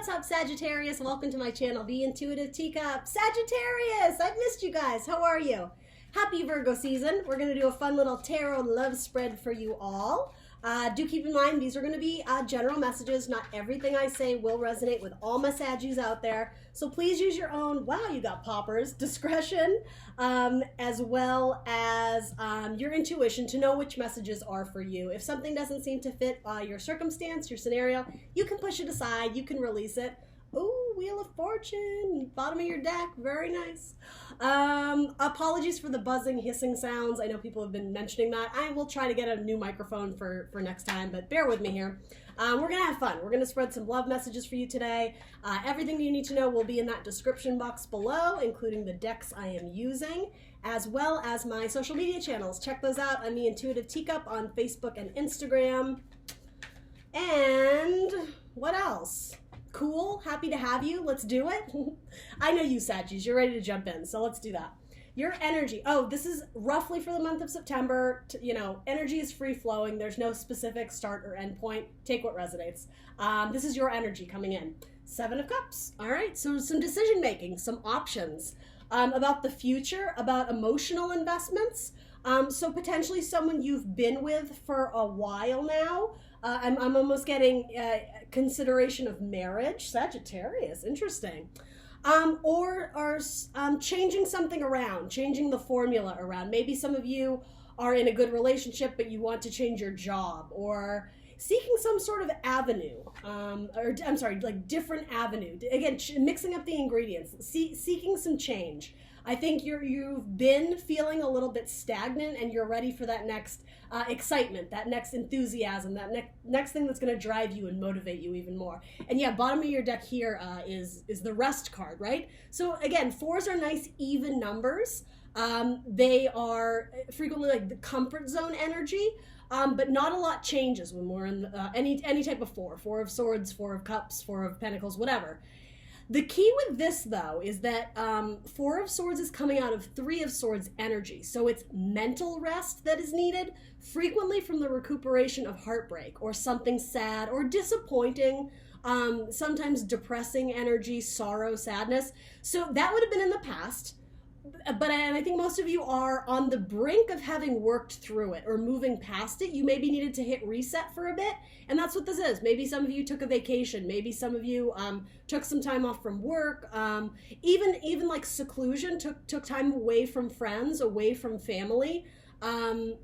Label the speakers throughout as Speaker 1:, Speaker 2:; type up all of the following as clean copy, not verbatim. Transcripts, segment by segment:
Speaker 1: What's up, Sagittarius? Welcome to my channel, The Intuitive Teacup. Sagittarius, I've missed you guys. How are you? Happy Virgo season. We're going to do a fun little tarot love spread for you all. Do keep in mind, these are going to be general messages. Not everything I say will resonate with all my Saggies out there. So please use your own, wow, you got poppers, discretion, as well as your intuition to know which messages are for you. If something doesn't seem to fit your circumstance, your scenario, you can push it aside. You can release it. Ooh, Wheel of Fortune, bottom of your deck, very nice. Apologies for the buzzing, hissing sounds. I know people have been mentioning that. I will try to get a new microphone for next time, but bear with me here. We're gonna have fun. We're gonna spread some love messages for you today. Everything you need to know will be in that description box below, including the decks I am using, as well as my social media channels. Check those out on The Intuitive Teacup on Facebook and Instagram. And what else? Cool, happy to have you. Let's do it. I know you, Saggies. You're ready to jump in, so let's do that. Your energy. Oh, this is roughly for the month of September. You know, energy is free flowing. There's no specific start or end point. Take what resonates. This is your energy coming in. 7 of Cups. All right, so some decision making, some options about the future, about emotional investments. So potentially someone you've been with for a while now. I'm almost getting consideration of marriage. Sagittarius, interesting. Or changing something around, changing the formula around. Maybe some of you are in a good relationship, but you want to change your job, or seeking some sort of avenue, or I'm sorry, like different avenue. Again, mixing up the ingredients, seeking some change. I think you've been feeling a little bit stagnant, and you're ready for that next excitement, that next enthusiasm, that next thing that's going to drive you and motivate you even more. And yeah, bottom of your deck here is the Rest card, right? So again, 4s are nice even numbers. They are frequently like the comfort zone energy, but not a lot changes when we're in any type of 4 of Swords, 4 of Cups, 4 of Pentacles, whatever. The key with this, though, is that 4 of Swords is coming out of 3 of Swords energy. So it's mental rest that is needed, frequently from the recuperation of heartbreak or something sad or disappointing, sometimes depressing energy, sorrow, sadness. So that would have been in the past. But I think most of you are on the brink of having worked through it or moving past it. You maybe needed to hit reset for a bit, and that's what this is. Maybe some of you took a vacation. Maybe some of you took some time off from work. Even like seclusion, took time away from friends, away from family.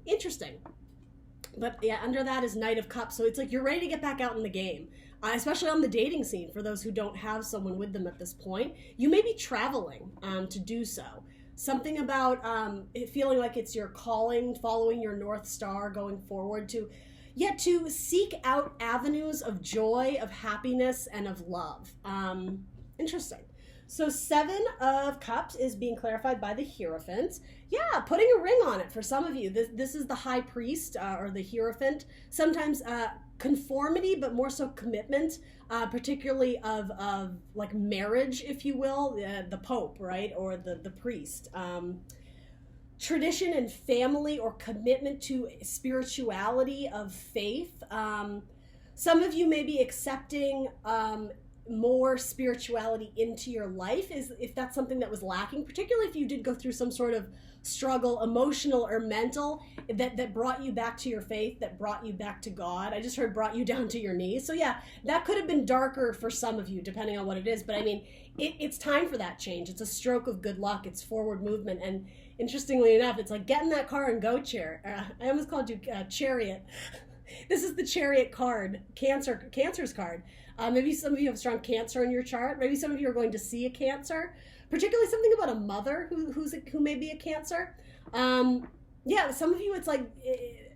Speaker 1: Interesting. But yeah, under that is Knight of Cups. So it's like you're ready to get back out in the game. Especially on the dating scene, for those who don't have someone with them at this point. You may be traveling to do so. Something about it feeling like it's your calling, following your North Star, going forward to seek out avenues of joy, of happiness, and of love. Interesting. So 7 of Cups is being clarified by the Hierophant. Yeah, putting a ring on it for some of you. This is the High Priest or the Hierophant. Sometimes conformity, but more so commitment, particularly of like marriage, if you will, the Pope, right, or the priest. Tradition and family, or commitment to spirituality of faith. Some of you may be accepting more spirituality into your life, if that's something that was lacking, particularly if you did go through some sort of struggle, emotional or mental, that brought you back to your faith, that brought you back to God. I just heard brought you down to your knees. So yeah, that could have been darker for some of you, depending on what it is. But I mean, it's time for that change. It's a stroke of good luck. It's forward movement. And interestingly enough, it's like get in that car and go, I almost called you Chariot. This is the Chariot card, Cancer's card. Maybe some of you have strong Cancer in your chart. Maybe some of you are going to see a Cancer, particularly something about a mother who may be a Cancer. Yeah, some of you, it's like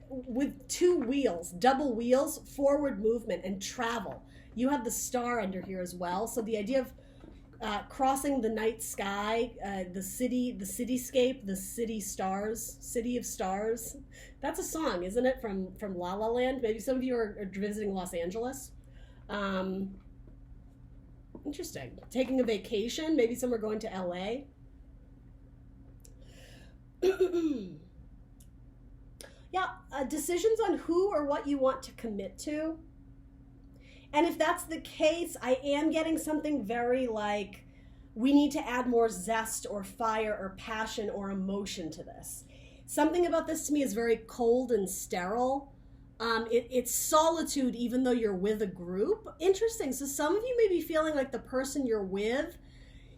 Speaker 1: with 2 wheels, double wheels, forward movement and travel. You have the Star under here as well. So the idea of crossing the night sky, the cityscape, the city of stars. That's a song, isn't it, from La La Land? Maybe some of you are visiting Los Angeles. Interesting. Taking a vacation. Maybe some are going to LA. Yeah, decisions on who or what you want to commit to. And if that's the case, I am getting something very like, we need to add more zest or fire or passion or emotion to this. Something about this to me is very cold and sterile. It's solitude even though you're with a group. Interesting. So some of you may be feeling like the person you're with,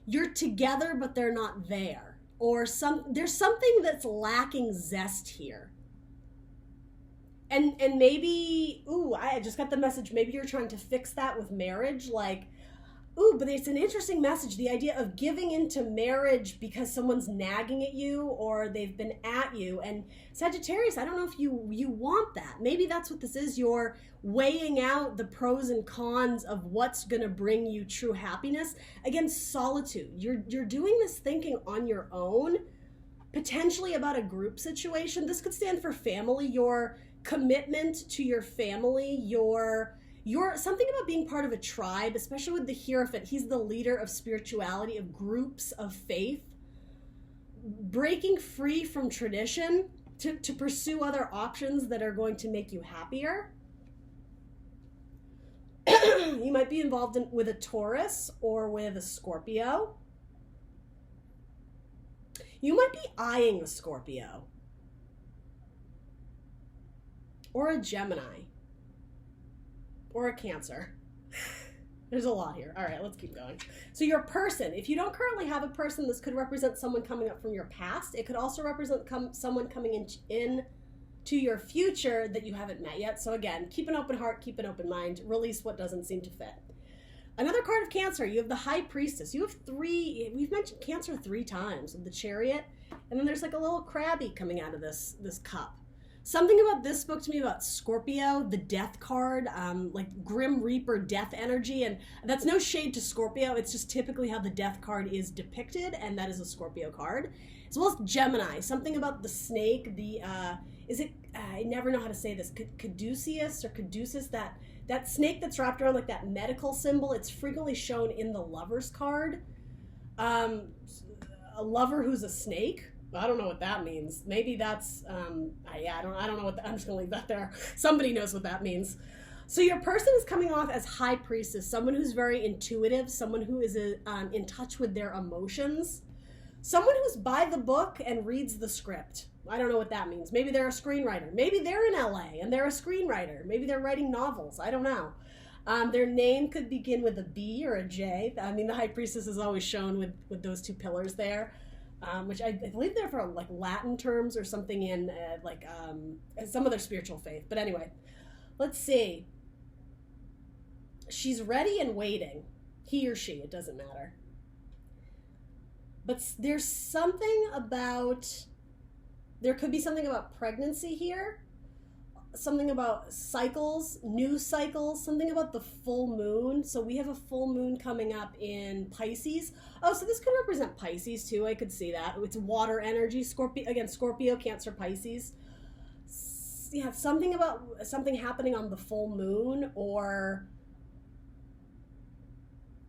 Speaker 1: you're together but they're not there. Or there's something that's lacking zest here. And maybe, I just got the message, maybe you're trying to fix that with marriage, like, but it's an interesting message, the idea of giving into marriage because someone's nagging at you or they've been at you. And Sagittarius, I don't know if you want that. Maybe that's what this is. You're weighing out the pros and cons of what's going to bring you true happiness against solitude. You're doing this thinking on your own, potentially about a group situation. This could stand for family, your commitment to your family, your something about being part of a tribe, especially with the Hierophant. He's the leader of spirituality, of groups of faith. Breaking free from tradition to pursue other options that are going to make you happier. You might be involved with a Taurus or with a Scorpio. You might be eyeing a Scorpio. Or a Gemini. Or a Cancer. There's a lot here. All right, let's keep going. So your person, if you don't currently have a person, this could represent someone coming up from your past. It could also represent someone coming in to your future that you haven't met yet. So again, keep an open heart, keep an open mind, release what doesn't seem to fit. Another card of Cancer, you have the High Priestess. You have we've mentioned Cancer 3 times, with the Chariot, and then there's like a little crabby coming out of this cup. Something about this spoke to me about Scorpio, the Death card, like Grim Reaper death energy. And that's no shade to Scorpio. It's just typically how the Death card is depicted, and that is a Scorpio card. As well as Gemini, something about the snake, I never know how to say this, caduceus or caduceus, that snake that's wrapped around like that medical symbol. It's frequently shown in the Lover's card. A lover who's a snake. I don't know what that means. Maybe that's, I don't know what I'm just gonna leave that there. Somebody knows what that means. So your person is coming off as High Priestess, someone who's very intuitive, someone who is in touch with their emotions, someone who's by the book and reads the script. I don't know what that means. Maybe they're a screenwriter. Maybe they're in LA and they're a screenwriter. Maybe they're writing novels. I don't know. Their name could begin with a B or a J. I mean, the High Priestess is always shown with those two pillars there. Which I believe they're for like Latin terms or something in some other spiritual faith. But anyway, let's see. She's ready and waiting. He or she, it doesn't matter. But there could be something about pregnancy here. Something about cycles, new cycles, something about the full moon. So we have a full moon coming up in Pisces. Oh, so this could represent Pisces too. I could see that. It's water energy. Scorpio, Cancer, Pisces. Yeah, something about something happening on the full moon or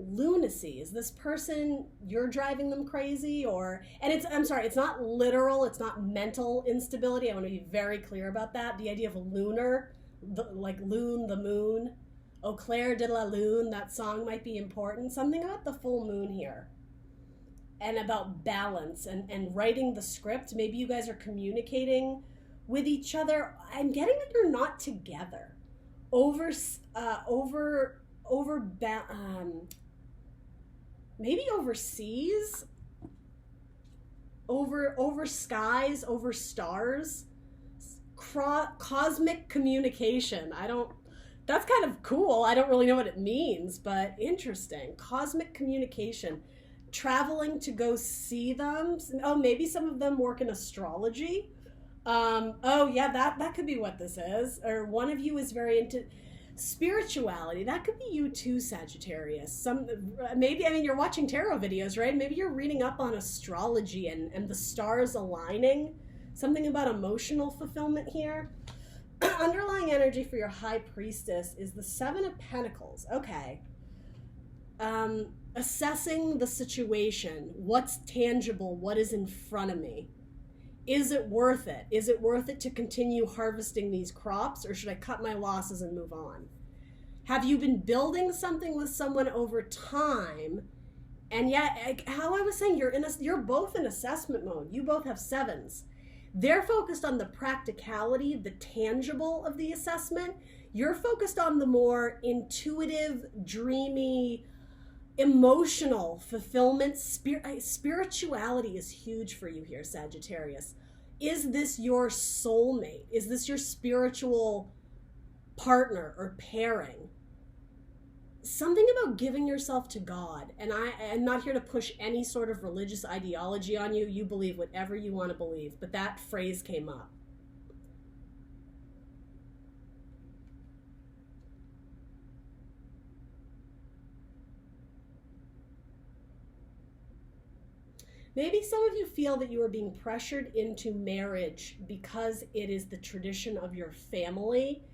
Speaker 1: lunacy. Is this person, you're driving them crazy? It's not literal, it's not mental instability. I want to be very clear about that. The idea of lunar, like loon, the moon, Au clair de la lune, that song might be important. Something about the full moon here. And about balance and writing the script. Maybe you guys are communicating with each other. I'm getting that you're not together. Maybe overseas, over skies, over stars, cosmic communication. That's kind of cool. I don't really know what it means, but interesting. Cosmic communication, traveling to go see them. Oh, maybe some of them work in astrology. That could be what this is. Or one of you is very into spirituality. That could be you too, Sagittarius. You're watching tarot videos, right? Maybe you're reading up on astrology and the stars aligning. Something about emotional fulfillment here. Underlying energy for your High Priestess is the Seven of Pentacles. Okay. Assessing the situation. What's tangible? What is in front of me? Is it worth it? Is it worth it to continue harvesting these crops, or should I cut my losses and move on? Have you been building something with someone over time? And yet, how I was saying, you're both in assessment mode. You both have sevens. They're focused on the practicality, the tangible of the assessment. You're focused on the more intuitive, dreamy, emotional fulfillment. Spirituality is huge for you here, Sagittarius. Is this your soulmate? Is this your spiritual partner or pairing? Something about giving yourself to God. And I'm not here to push any sort of religious ideology on you. You believe whatever you want to believe. But that phrase came up. Maybe some of you feel that you are being pressured into marriage because it is the tradition of your family,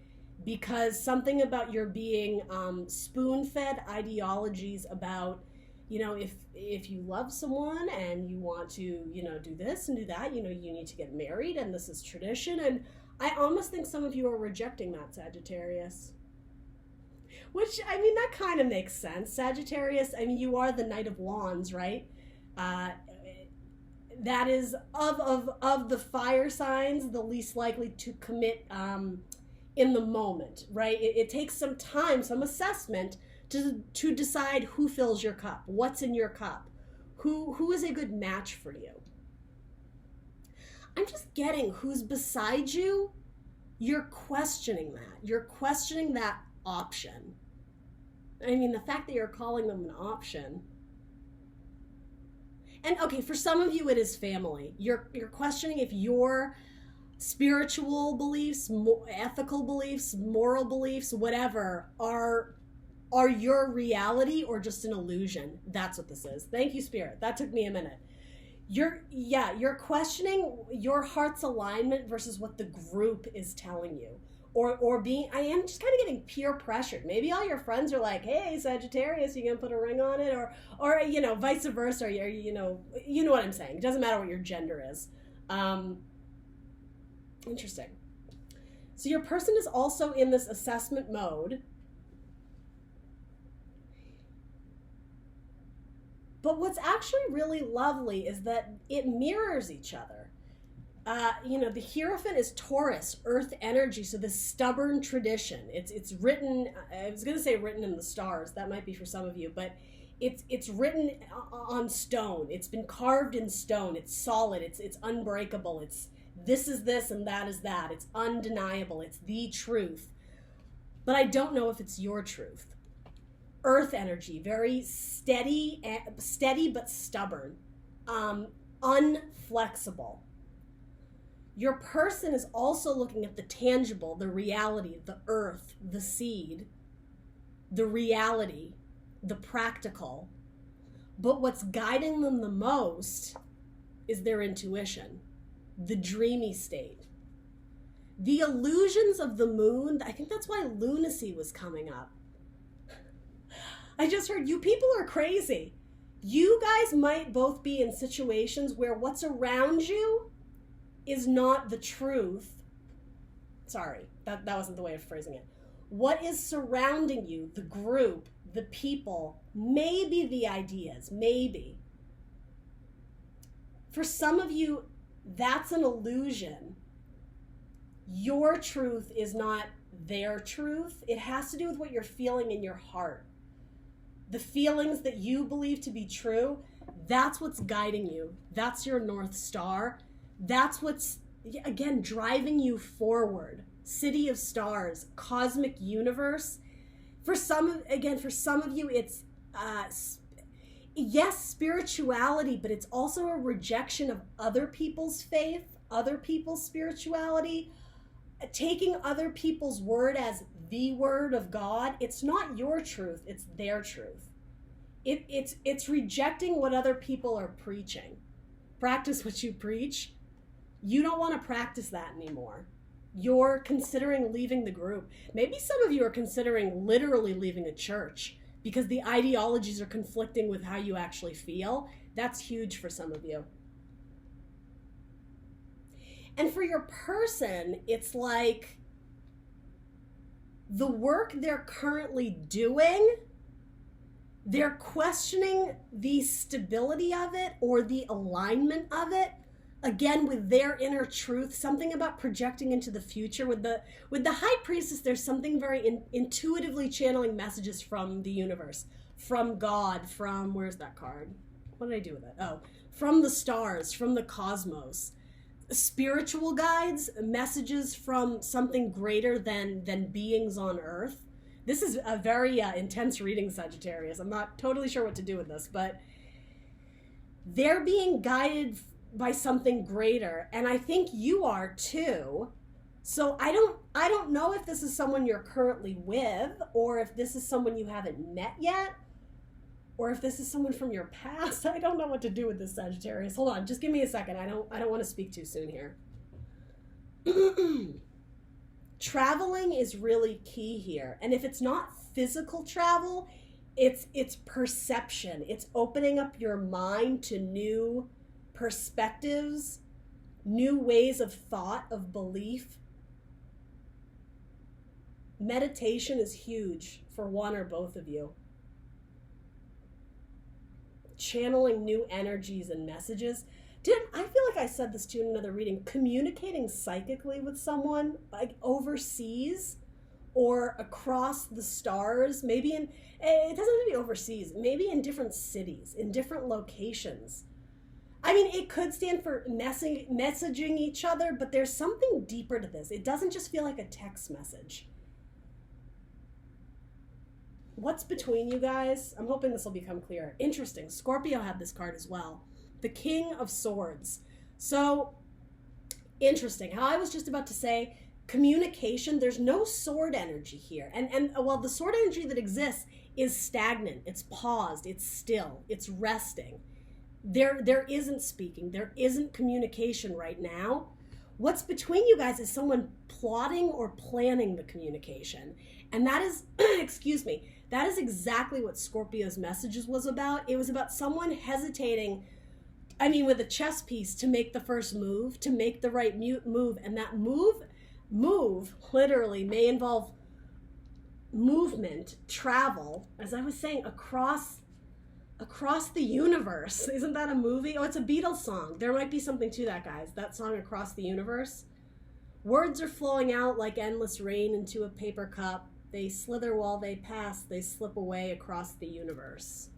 Speaker 1: because something about your being spoon-fed ideologies about, if you love someone and you want to, do this and do that, you need to get married and this is tradition. And I almost think some of you are rejecting that, Sagittarius. Which, that kind of makes sense. Sagittarius, you are the Knight of Wands, right? That is of the fire signs, the least likely to commit in the moment, right? It takes some time, some assessment to decide who fills your cup, what's in your cup, who is a good match for you. I'm just getting who's beside you. You're questioning that. You're questioning that option. The fact that you're calling them an option. And okay, for some of you, it is family. You're questioning if your spiritual beliefs, ethical beliefs, moral beliefs, whatever, are your reality or just an illusion. That's what this is. Thank you, Spirit. That took me a minute. You're questioning your heart's alignment versus what the group is telling you. Or being, I am just kind of getting peer pressured. Maybe all your friends are like, hey, Sagittarius, you gonna put a ring on it? Or vice versa. Or, you know what I'm saying. It doesn't matter what your gender is. Interesting. So your person is also in this assessment mode. But what's actually really lovely is that it mirrors each other. The Hierophant is Taurus, earth energy, so this stubborn tradition. It's written, I was going to say written in the stars, that might be for some of you, but it's written on stone. It's been carved in stone. It's solid. It's unbreakable. This is this and that is that. It's undeniable. It's the truth. But I don't know if it's your truth. Earth energy, very steady but stubborn, unflexible. Your person is also looking at the tangible, the reality, the earth, the seed, the reality, the practical. But what's guiding them the most is their intuition, the dreamy state. The illusions of the moon, I think that's why lunacy was coming up. I just heard, you people are crazy. You guys might both be in situations where what's around you is not the truth. Sorry, that wasn't the way of phrasing it. What is surrounding you, the group, the people, maybe the ideas, maybe. For some of you, that's an illusion. Your truth is not their truth. It has to do with what you're feeling in your heart. The feelings that you believe to be true, that's what's guiding you. That's your North Star. That's what's, again, driving you forward. City of stars, cosmic universe. For some of you, it's, yes, spirituality, but it's also a rejection of other people's faith, other people's spirituality, taking other people's word as the word of God. It's not your truth, it's their truth. It's rejecting what other people are preaching. Practice what you preach. You don't want to practice that anymore. You're considering leaving the group. Maybe some of you are considering literally leaving a church because the ideologies are conflicting with how you actually feel. That's huge for some of you. And for your person, it's like the work they're currently doing, they're questioning the stability of it or the alignment of it, again, with their inner truth, something about projecting into the future. With the High Priestess, there's something very intuitively channeling messages from the universe, from God, from, where's that card? What did I do with it? Oh, from the stars, from the cosmos. Spiritual guides, messages from something greater than beings on Earth. This is a very intense reading, Sagittarius. I'm not totally sure what to do with this, but they're being guided by something greater, and I think you are too. So I don't know if this is someone you're currently with, or if this is someone you haven't met yet, or if this is someone from your past. I don't know what to do with this, Sagittarius. Hold on, just give me a second. I don't want to speak too soon here. Traveling is really key here. And if it's not physical travel, it's perception. It's opening up your mind to new perspectives, new ways of thought, of belief. Meditation is huge for one or both of you. Channeling new energies and messages. I feel like I said this to you in another reading. Communicating psychically with someone, like overseas or across the stars, maybe it doesn't have to be overseas, maybe in different cities, in different locations. I mean, it could stand for messaging each other, but there's something deeper to this. It doesn't just feel like a text message. What's between you guys? I'm hoping this will become clear. Interesting. Scorpio had this card as well. The King of Swords. So, interesting. How I was just about to say, communication, there's no sword energy here. And well, the sword energy that exists is stagnant. It's paused. It's still. It's resting. There isn't speaking. There isn't communication right now. What's between you guys is someone plotting or planning the communication. And that is, excuse me, that is exactly what Scorpio's messages was about. It was about someone hesitating, I mean, with a chess piece, to make the first move, to make the right move. And that move literally may involve movement, travel, as I was saying, across the universe. Isn't that a movie? Oh, it's a Beatles song. There might be something to that, guys. That song, Across the Universe. Words are flowing out like endless rain into a paper cup. They slither while they pass. They slip away across the universe.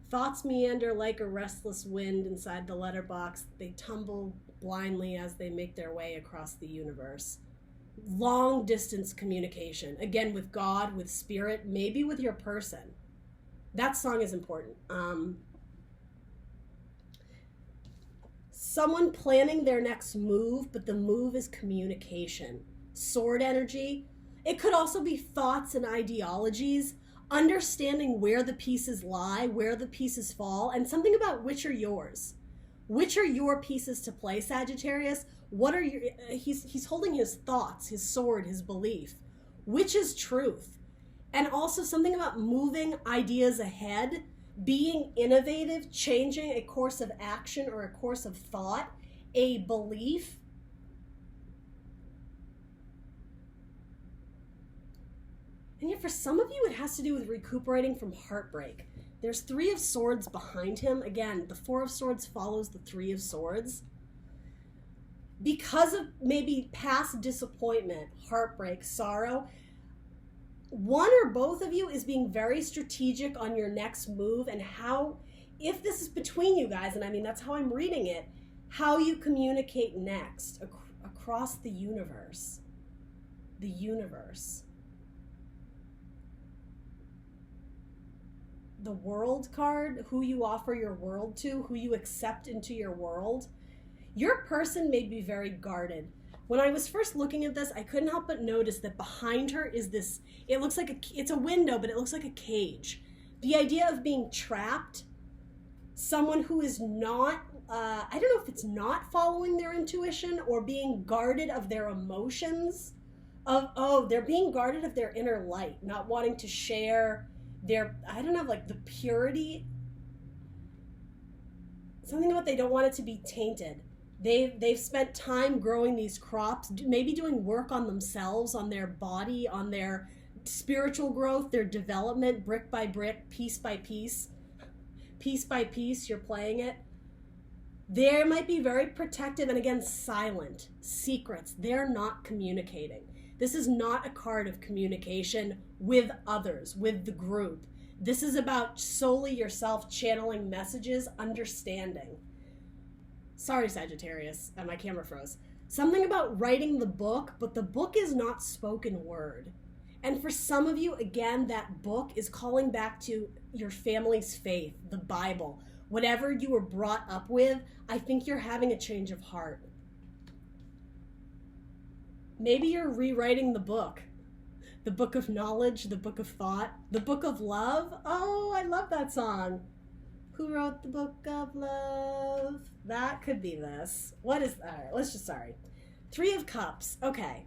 Speaker 1: Thoughts meander like a restless wind inside the letterbox. They tumble blindly as they make their way across the universe. Long distance communication. Again, with God, with spirit, maybe with your person. That song is important. Someone planning their next move, but the move is communication. Sword energy. It could also be thoughts and ideologies, understanding where the pieces lie, where the pieces fall, and something about which are yours. Which are your pieces to play, Sagittarius? What are your, he's holding his thoughts, his sword, his belief. Which is truth? And also something about moving ideas ahead, being innovative, changing a course of action or a course of thought, a belief. And yet for some of you, it has to do with recuperating from heartbreak. There's 3 of Swords behind him. Again, the 4 of Swords follows the 3 of Swords. Because of maybe past disappointment, heartbreak, sorrow, one or both of you is being very strategic on your next move and how, if this is between you guys, and I mean, that's how I'm reading it, how you communicate next across the universe. The universe. The World card, who you offer your world to, who you accept into your world. Your person may be very guarded. When I was first looking at this, I couldn't help but notice that behind her is this, it looks like it's a window, but it looks like a cage. The idea of being trapped, someone who is not, I don't know if it's not following their intuition or being guarded of their emotions, they're being guarded of their inner light, not wanting to share their, I don't know, like the purity, something about they don't want it to be tainted. They've spent time growing these crops, maybe doing work on themselves, on their body, on their spiritual growth, their development, brick by brick, piece by piece. Piece by piece, you're playing it. They might be very protective and, again, silent, secrets. They're not communicating. This is not a card of communication with others, with the group. This is about solely yourself channeling messages, understanding. Sorry, Sagittarius, and my camera froze. Something about writing the book, but the book is not spoken word. And for some of you, again, that book is calling back to your family's faith, the Bible. Whatever you were brought up with, I think you're having a change of heart. Maybe you're rewriting the book of knowledge, the book of thought, the book of love. Oh, I love that song. Who wrote the book of love? That could be this. What is, all right, let's just, sorry. 3 of Cups, okay.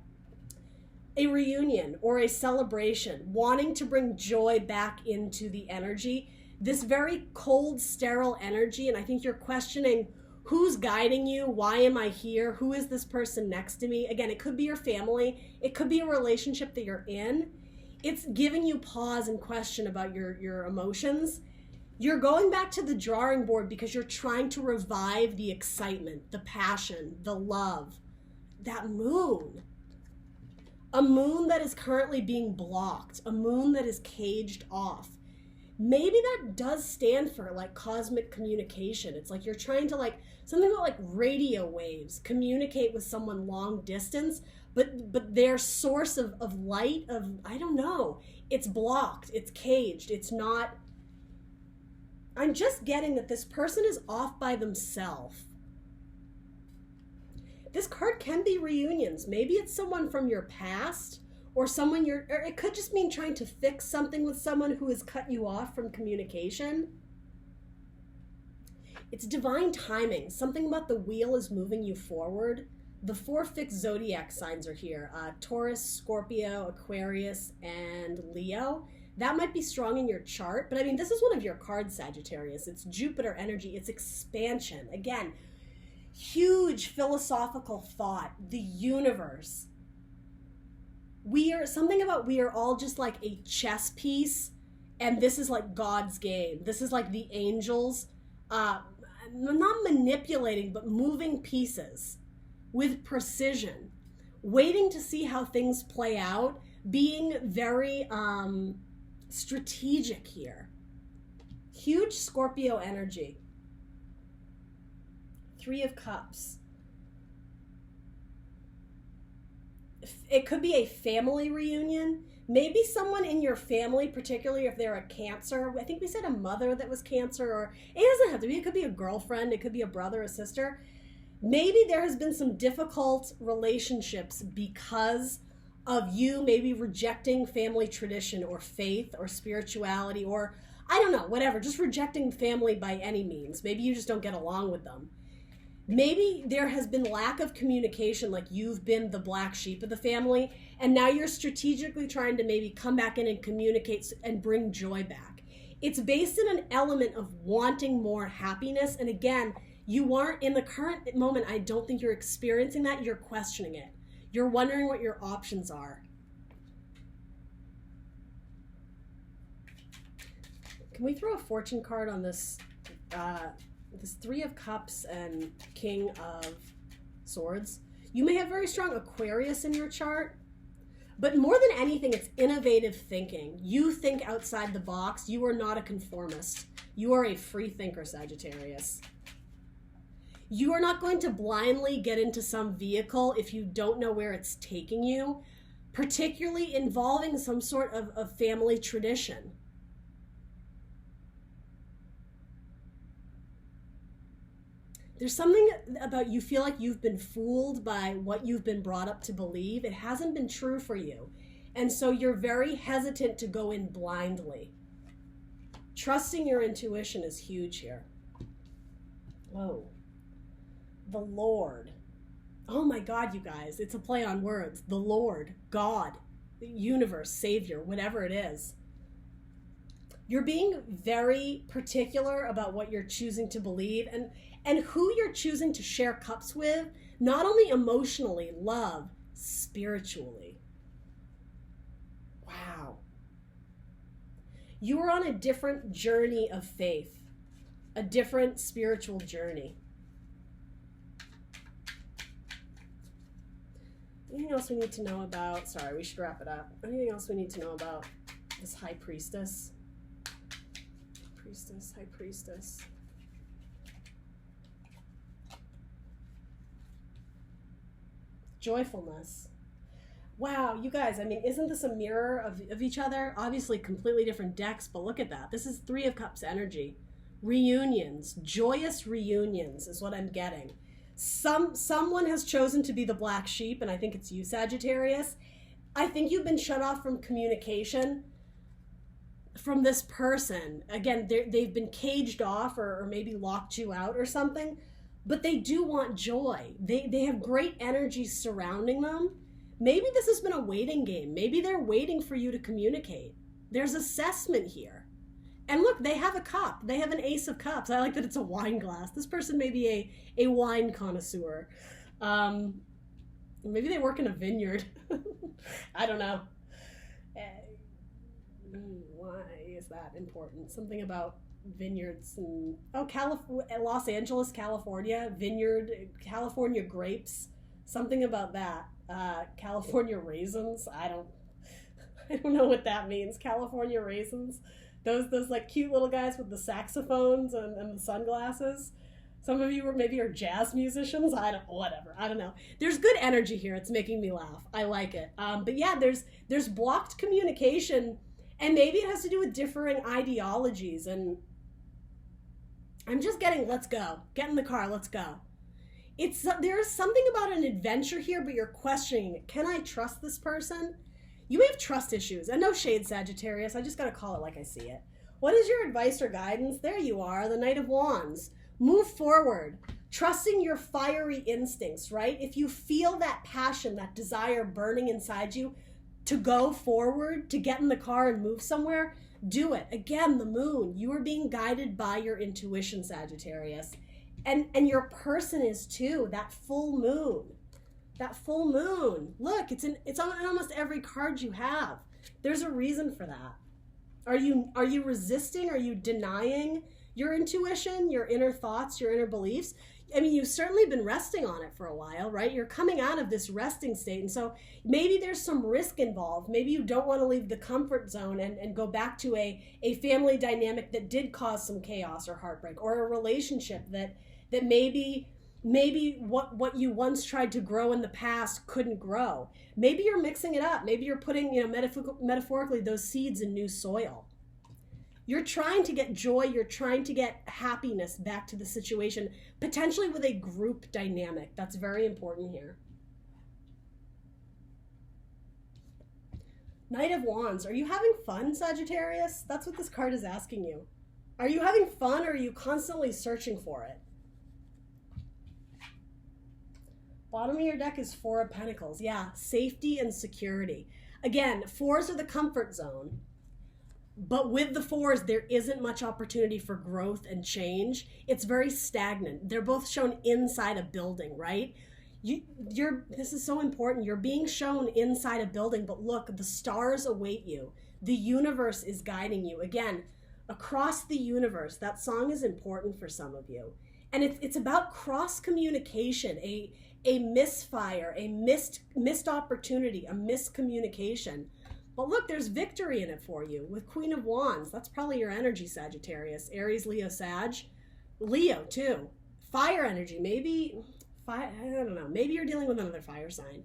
Speaker 1: A reunion or a celebration, wanting to bring joy back into the energy. This very cold, sterile energy, and I think you're questioning who's guiding you, why am I here, who is this person next to me? Again, it could be your family, it could be a relationship that you're in. It's giving you pause and question about your emotions. You're going back to the drawing board because you're trying to revive the excitement, the passion, the love. That moon. A moon that is currently being blocked, a moon that is caged off. Maybe that does stand for like cosmic communication. It's like you're trying to like, something about like radio waves, communicate with someone long distance, but their source of light, of, I don't know, it's blocked, it's caged, it's not. I'm just getting that this person is off by themselves. This card can be reunions. Maybe it's someone from your past or someone or it could just mean trying to fix something with someone who has cut you off from communication. It's divine timing. Something about the wheel is moving you forward. The 4 fixed zodiac signs are here. Taurus, Scorpio, Aquarius, and Leo. That might be strong in your chart, but I mean, this is one of your cards, Sagittarius. It's Jupiter energy. It's expansion. Again, huge philosophical thought, the universe. We are all just like a chess piece, and this is like God's game. This is like the angels, not manipulating, but moving pieces with precision, waiting to see how things play out, being very strategic here. Huge Scorpio energy. 3 of Cups. It could be a family reunion. Maybe someone in your family, particularly if they're a Cancer. I think we said a mother that was Cancer, or it doesn't have to be. It could be a girlfriend. It could be a brother, a sister. Maybe there has been some difficult relationships because of you maybe rejecting family tradition or faith or spirituality, or I don't know, whatever, just rejecting family by any means. Maybe you just don't get along with them. Maybe there has been lack of communication, like you've been the black sheep of the family, and now you're strategically trying to maybe come back in and communicate and bring joy back. It's based in an element of wanting more happiness, and again, you aren't, in the current moment, I don't think you're experiencing that, you're questioning it. You're wondering what your options are. Can we throw a fortune card on this this 3 of Cups and King of Swords? You may have very strong Aquarius in your chart, but more than anything, it's innovative thinking. You think outside the box. You are not a conformist. You are a free thinker, Sagittarius. You are not going to blindly get into some vehicle if you don't know where it's taking you, particularly involving some sort of family tradition. There's something about you feel like you've been fooled by what you've been brought up to believe. It hasn't been true for you. And so you're very hesitant to go in blindly. Trusting your intuition is huge here. Whoa. The Lord. Oh my God, you guys. It's a play on words. The Lord, God, the universe, Savior, whatever it is. You're being very particular about what you're choosing to believe and who you're choosing to share cups with, not only emotionally, love, spiritually. Wow. You are on a different journey of faith, a different spiritual journey. Anything else we need to know about? Sorry, we should wrap it up. Anything else we need to know about this high priestess? High priestess. Joyfulness. Wow, you guys, I mean, isn't this a mirror of each other? Obviously completely different decks, but look at that. This is Three of Cups energy. Reunions, joyous reunions is what I'm getting. Someone has chosen to be the black sheep, and I think it's you, Sagittarius. I think you've been shut off from communication from this person. Again, they've been caged off or maybe locked you out or something, but they do want joy. They have great energy surrounding them. Maybe this has been a waiting game. Maybe they're waiting for you to communicate. There's assessment here. And look, they have a cup. They have an Ace of Cups. I like that it's a wine glass. This person may be a wine connoisseur. Maybe they work in a vineyard. I don't know. Why is that important? Something about vineyards and Los Angeles, California, vineyard, California grapes. Something about that. California raisins. I don't know what that means. California raisins. Those like cute little guys with the saxophones and the sunglasses. Some of you maybe are jazz musicians. I don't know. There's good energy here. It's making me laugh. I like it. But yeah, there's blocked communication, and maybe it has to do with differing ideologies. And I'm just getting, let's go. Get in the car. Let's go. There's something about an adventure here, but you're questioning it. Can I trust this person? You may have trust issues. And no shade, Sagittarius. I just got to call it like I see it. What is your advice or guidance? There you are, the Knight of Wands. Move forward, trusting your fiery instincts, right? If you feel that passion, that desire burning inside you to go forward, to get in the car and move somewhere, do it. Again, the moon. You are being guided by your intuition, Sagittarius. And your person is too, that full moon. That full moon. Look, it's on almost every card you have. There's a reason for that. Are you resisting? Are you denying your intuition, your inner thoughts, your inner beliefs? I mean, you've certainly been resting on it for a while, right? You're coming out of this resting state. And so maybe there's some risk involved. Maybe you don't want to leave the comfort zone and go back to a family dynamic that did cause some chaos or heartbreak, or a relationship that maybe what you once tried to grow in the past couldn't grow. Maybe you're mixing it up. Maybe you're putting, metaphorically, those seeds in new soil. You're trying to get joy. You're trying to get happiness back to the situation, potentially with a group dynamic. That's very important here. Knight of Wands. Are you having fun, Sagittarius? That's what this card is asking you. Are you having fun, or are you constantly searching for it? Bottom of your deck is Four of Pentacles. Yeah, safety and security. Again, fours are the comfort zone. But with the fours, there isn't much opportunity for growth and change. It's very stagnant. They're both shown inside a building, right? This is so important. You're being shown inside a building, but look, the stars await you. The universe is guiding you. Again, across the universe. That song is important for some of you. And it's about cross communication, a misfire, a missed opportunity, a miscommunication. But look, there's victory in it for you with Queen of Wands. That's probably your energy, Sagittarius. Aries, Leo, Sag. Leo, too. Fire energy. Maybe, I don't know. Maybe you're dealing with another fire sign.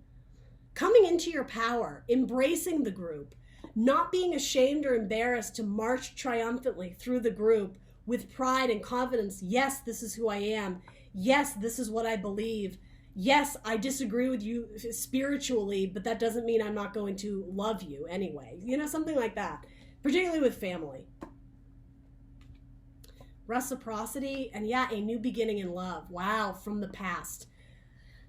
Speaker 1: Coming into your power, embracing the group, not being ashamed or embarrassed to march triumphantly through the group with pride and confidence. Yes, this is who I am. Yes, this is what I believe. Yes, I disagree with you spiritually, but that doesn't mean I'm not going to love you anyway. Something like that, particularly with family. Reciprocity, and yeah, a new beginning in love. Wow, from the past.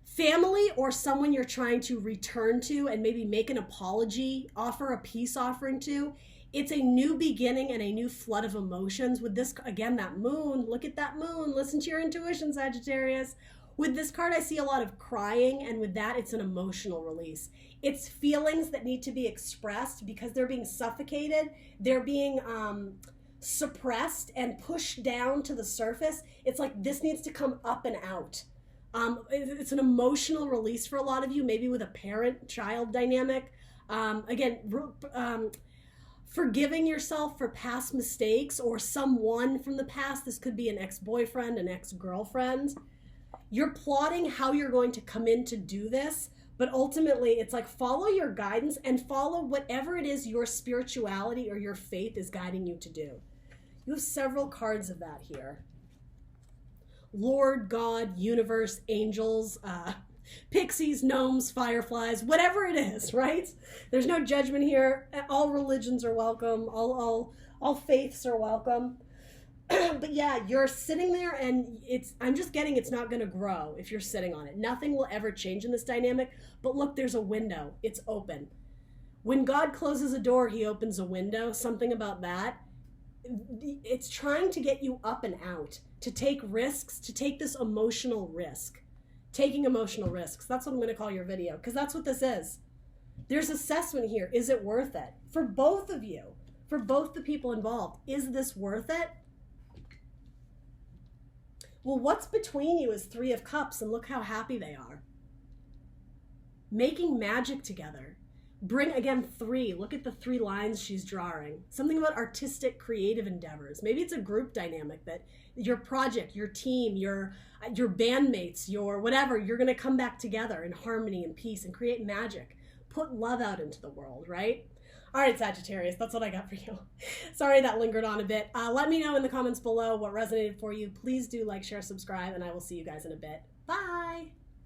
Speaker 1: Family or someone you're trying to return to and maybe make an apology, offer a peace offering to. It's a new beginning and a new flood of emotions. With this, again, that moon, look at that moon. Listen to your intuition, Sagittarius. With this card, I see a lot of crying, and with that, it's an emotional release. It's feelings that need to be expressed because they're being suffocated. They're being suppressed and pushed down to the surface. It's like this needs to come up and out. It's an emotional release for a lot of you, maybe with a parent-child dynamic. Forgiving yourself for past mistakes or someone from the past. This could be an ex-boyfriend, an ex-girlfriend. You're plotting how you're going to come in to do this, but ultimately it's like follow your guidance and follow whatever it is your spirituality or your faith is guiding you to do. You have several cards of that here. Lord, God, universe, angels, pixies, gnomes, fireflies, whatever it is, right? There's no judgment here. All religions are welcome. All faiths are welcome. But yeah, you're sitting there and I'm just getting it's not going to grow if you're sitting on it. Nothing will ever change in this dynamic. But look, there's a window. It's open. When God closes a door, he opens a window. Something about that. It's trying to get you up and out, to take risks, to take this emotional risk. Taking emotional risks. That's what I'm going to call your video, because that's what this is. There's assessment here. Is it worth it? For both of you, for both the people involved, is this worth it? Well, what's between you is 3 of Cups, and look how happy they are. Making magic together. Bring, again, 3. Look at the 3 lines she's drawing. Something about artistic, creative endeavors. Maybe it's a group dynamic that your project, your team, your bandmates, your whatever, you're going to come back together in harmony and peace and create magic. Put love out into the world, right? All right, Sagittarius, that's what I got for you. Sorry that lingered on a bit. Let me know in the comments below what resonated for you. Please do like, share, subscribe, and I will see you guys in a bit. Bye!